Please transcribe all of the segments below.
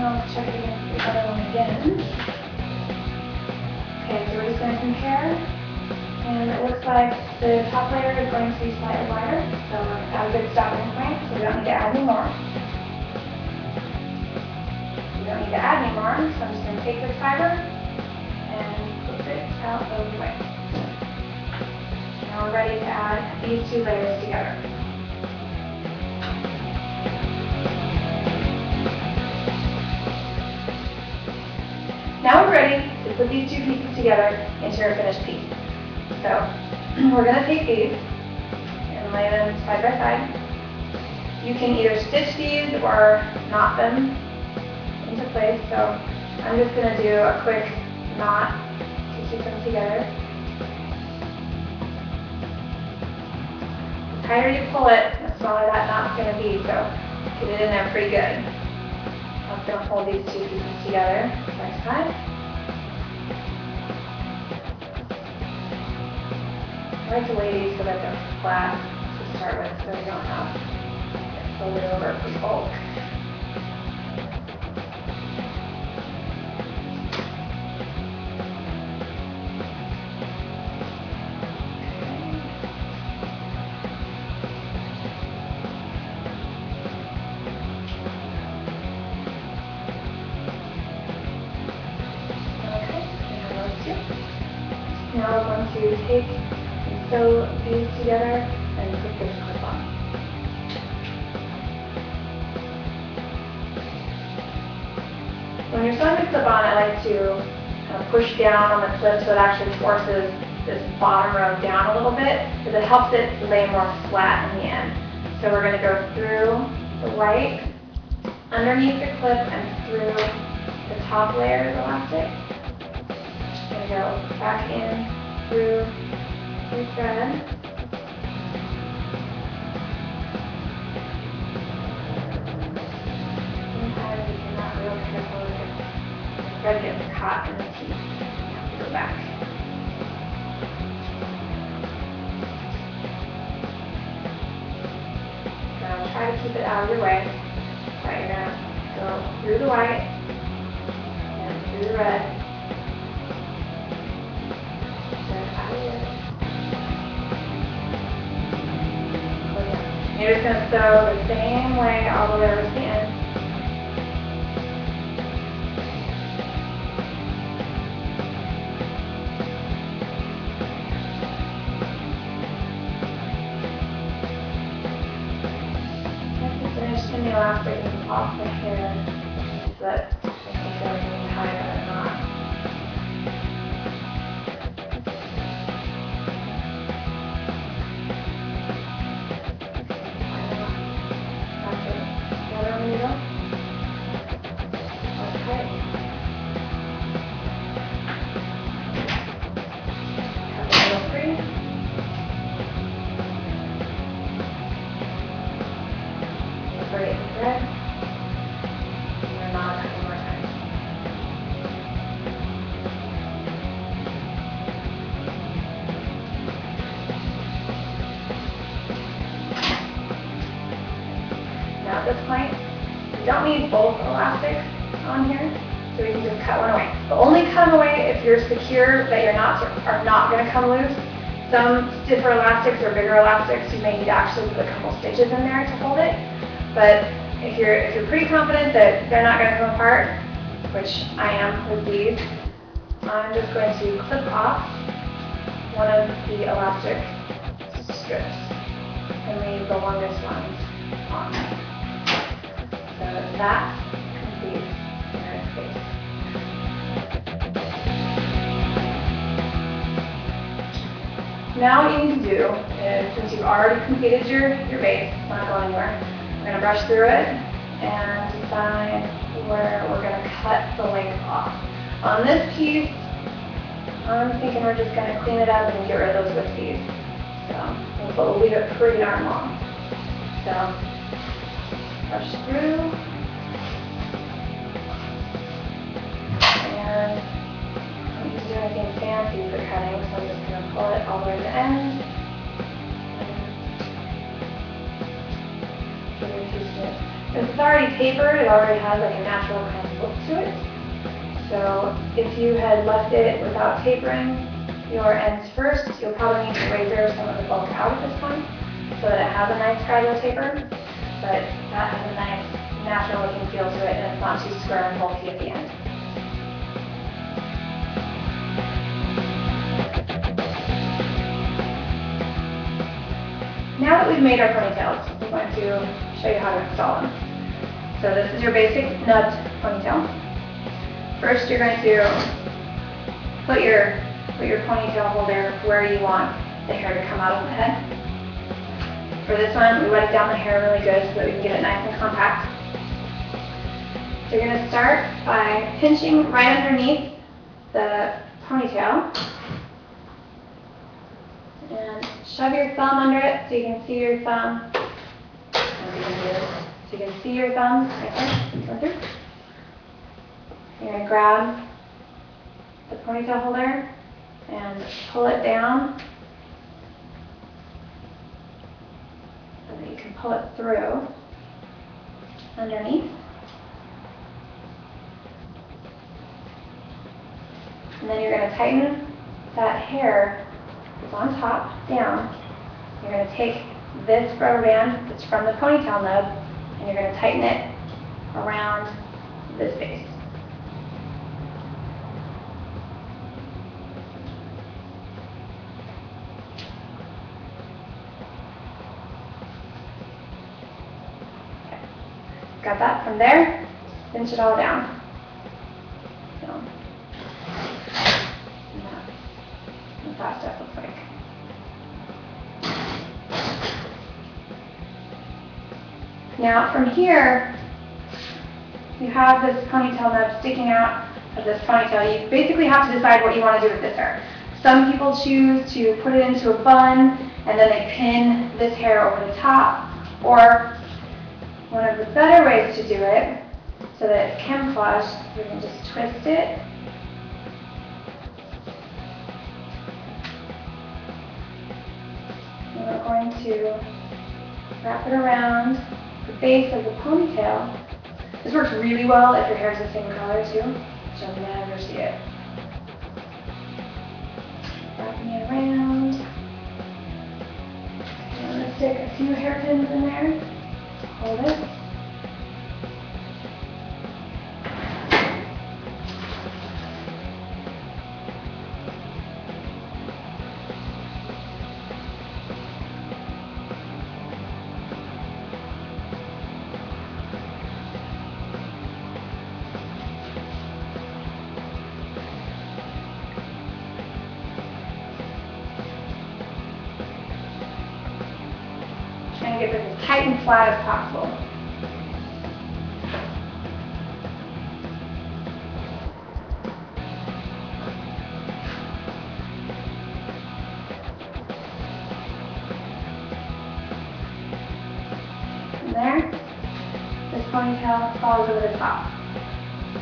Now let's check it against the other one again. Okay, so we're just going to compare. And it looks like the top layer is going to be slightly wider, so we're at a good stopping point, so we don't need to add any more. We don't need to add any more, so I'm just going to take this fiber and flip it out of the way. Now we're ready to add these two layers together. Now we're ready to put these two pieces together into your finished piece. So we're going to take these and lay them side by side. You can either stitch these or knot them into place. So I'm just going to do a quick knot to keep them together. The tighter you pull it, the smaller that knot's going to be. So get it in there pretty good. I'm going to hold these two pieces together side to side. I like to lay these so that they're flat to start with, so you don't have to fold it over for bulk. Now we're going to take and sew these together and put this clip on. When you're sewing the clip on, I like to kind of push down on the clip so it actually forces this bottom row down a little bit, because it helps it lay more flat in the end. So we're going to go through the white, underneath the clip, and through the top layer of elastic. Go back in through the thread. Sometimes if you're not real careful, the thread gets caught in the teeth. You have to go back. Now try to keep it out of your way. So you're going to go through the white and through the red. You're just going to sew the same way all the way over to the end. Once you finish in the elastic and off the hair, so that it can go any higher or not. Separate the thread, and then knot a couple more times. Now at this point, we don't need both elastics on here, so we can just cut one away. But only cut them away if you're secure that your knots are not going to come loose. Some stiffer elastics or bigger elastics, you may need to actually put a couple stitches in there to hold it. But if you're pretty confident that they're not going to come apart, which I am with these, I'm just going to clip off one of the elastic strips and leave the longest ones on. So that completes your space. Now what you need to do is, since you've already completed your base, it's not going anywhere, we're going to brush through it and decide where we're going to cut the length off. On this piece, I'm thinking we're just going to clean it up and get rid of those wispies. So we'll leave it pretty darn long. So brush through, and I don't need to do anything fancy for cutting, so I'm just going to pull it all the way to the end. Since it's already tapered, it already has like a natural kind of look to it. So if you had left it without tapering your ends first, you'll probably need to razor some of the bulk out at this point so that it has a nice gradual taper, but that has a nice natural looking feel to it and it's not too square and bulky at the end. Now that we've made our ponytails, we're going to show you how to install them. So this is your basic nubbed ponytail. First, you're going to put your ponytail holder where you want the hair to come out of the head. For this one, we wet down the hair really good so that we can get it nice and compact. So you're going to start by pinching right underneath the ponytail and shove your thumb under it so you can see your thumb. So you can see your thumb right there, go through. You're going to grab the ponytail holder and pull it down so that you can pull it through underneath. And then you're going to tighten that hair that's on top down. You're going to take this rubber band that's from the ponytail nub and you're going to tighten it around this base. Okay. Got that? From there, pinch it all down. What that stuff looks like. Now from here, you have this ponytail nub sticking out of this ponytail. You basically have to decide what you want to do with this hair. Some people choose to put it into a bun and then they pin this hair over the top. Or one of the better ways to do it, so that it's camouflaged, you can just twist it. And we're going to wrap it around the base of the ponytail. This works really well if your hair is the same color too, which you'll never see it. Wrapping it around. And I'm going to stick a few hairpins in there. Hold it. Trying to get this as tight and flat as possible. And there, this ponytail falls over the top.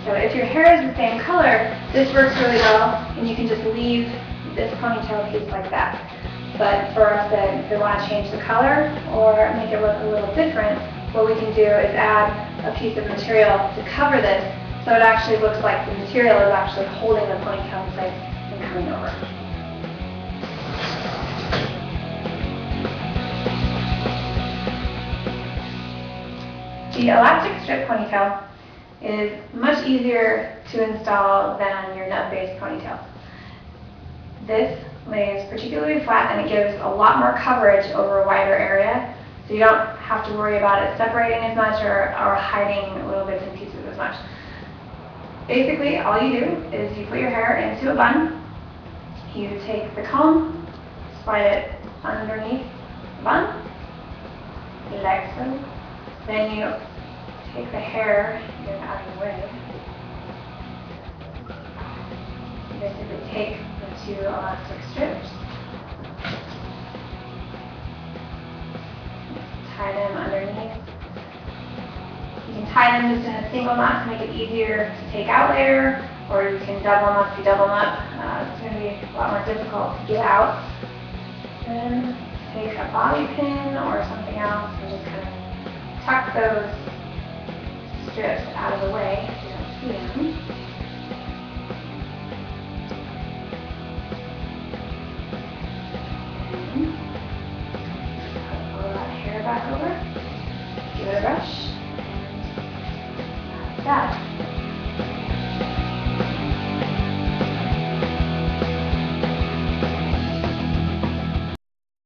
So if your hair is the same color, this works really well, and you can just leave this ponytail piece like that. But for us that if we want to change the color or make it look a little different, what we can do is add a piece of material to cover this so it actually looks like the material is actually holding the ponytail in place and coming over. The elastic strip ponytail is much easier to install than your nub-based ponytail. This lays particularly flat and it gives a lot more coverage over a wider area, so you don't have to worry about it separating as much or hiding little bits and pieces as much. Basically, all you do is you put your hair into a bun, you take the comb, slide it underneath the bun, like so, then you take the hair, get it out of the way, you basically take the two elastic strips, tie them underneath. You can tie them just in a single knot to make it easier to take out later, or you can double them up. If you double them up, it's going to be a lot more difficult to get out. Then take a bobby pin or something else and just kind of tuck those strips out of the way.